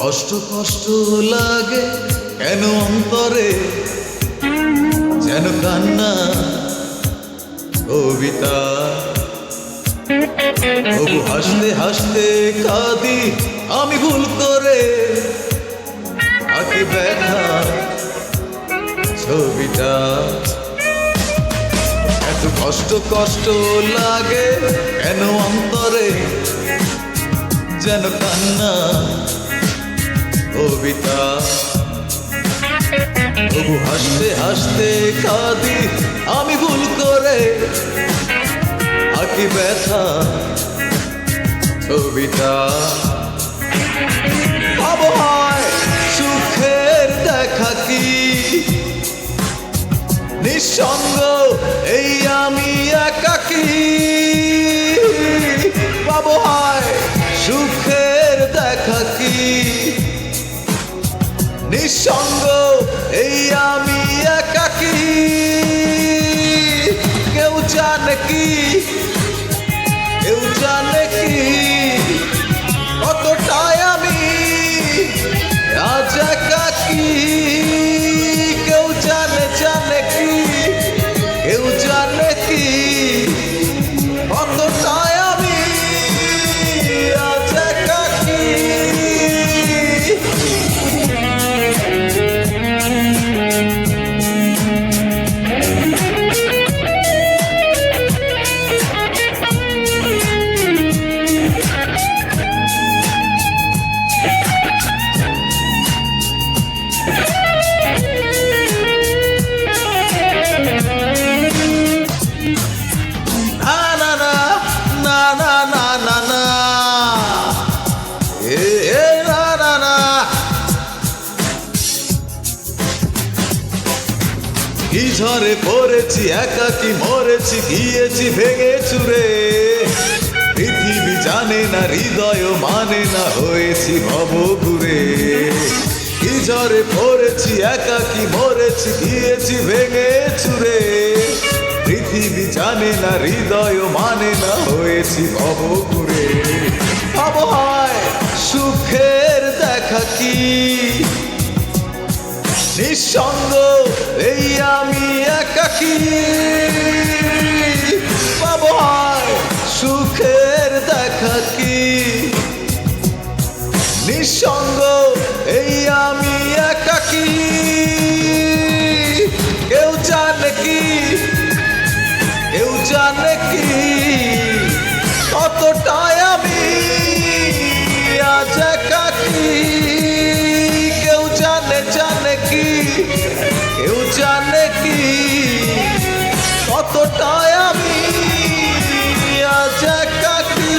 কষ্ট কষ্ট লাগে কেন অন্তরে, যেন কান্না কবিতা। তবু হাসতে হাসতে কাঁদি আমি ভুল করে, আঁকি ব্যথা ছবিটা। এত কষ্ট কষ্ট লাগে কেন অন্তরে, যেন কান্না কবিতা। তবু হাসতে হাসতে কাঁদি আমি ভুল করে, আঁকি ব্যথা ছবিটা। আবহাওয়ায় সুখের দেখা কি নিঃসঙ্গ এই আমি একাকী। আবহাওয়ায় সুখের দেখা কি নিঃসঙ্গ এই আমি একাকী। কেউ জানে কি, কেউ জানে কি কতটাই আমি আজ একাকী। কেউ জানে জানে কি, কেউ জানে কি কতটাই আমি আজ একাকী। কি ঝড়ে পড়েছি একাকি মরেছি, গিয়েছি ভেঙে চুরে। পৃথিবী জানে না, হৃদয় মানে না, হয়েছি ভব ঘুরে। কি ঝড়ে পড়েছি একাকি মরেছি, গিয়েছি ভেঙে চুরে। পৃথিবী জানে না, হৃদয় মানে না, হয়েছি ভব ঘুরে। আবহাওয়ায় সুখের দেখা কি নিঃসঙ্গ এই আমি একাকী। আবহাওয়ায় সুখের দেখা কি নিঃসঙ্গ এই আমি একাকী। কেউ জানে কি, কেউ জানে কি কতটাই আমি আজ একাকী। কেউ জানে জানে কি, কেউ জানে কি কতটাই আমি আজ একাকী।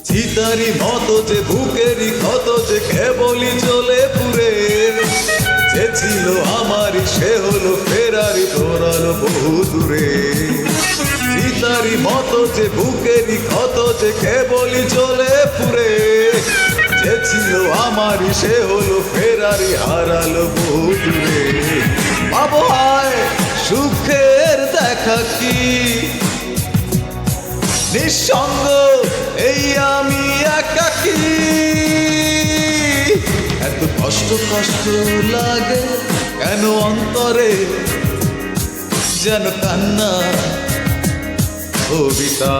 চিতারি মতো যে বুকেরই ক্ষত যে কেবলই চলে পুরে। যে ছিল আমারই সে হলো ফেরারি, তোরালো বহু দূরে। চিতারি মতো যে বুকেরই ক্ষত যে কেবলই চলে পুরে। যে ছিল আমারই সে হলো ফেরারি, হারালো বহু দূরে। আবহাওয়ায় সুখের দেখা কি নিঃসঙ্গ এই আমি একাকী। এত কষ্ট কষ্ট লাগে কেন অন্তরে, যেন কান্না কবিতা।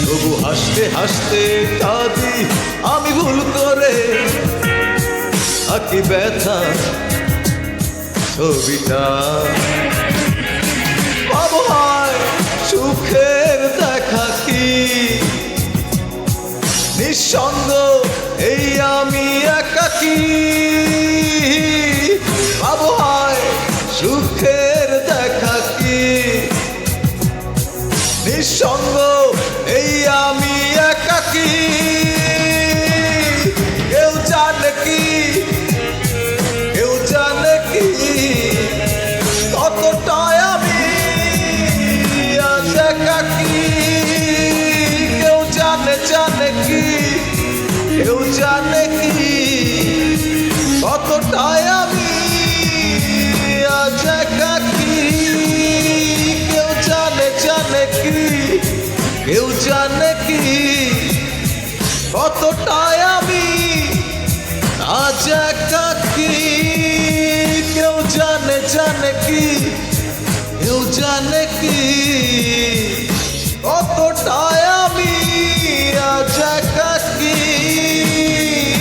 তবু হাসতে হাসতে কাঁদি আমি ভুল করে, আঁকি ব্যথা ছবিটা। আবহাওয়ায় সুখের দেখা কি নিঃসঙ্গ এই আমি একাকী। আবহাওয়ায় সুখের দেখা কি নিঃসঙ্গ এই আমি একাকী। কেউ জানে কি, কেউ জানে কি, কেউ জানে কি কতটাই আমি আজ একাকী। কেউ জানে কি, কেউ জানে কি কতটাই আমি আজ একাকী। কেউ জানে কি, কেউ জানে কি কতটা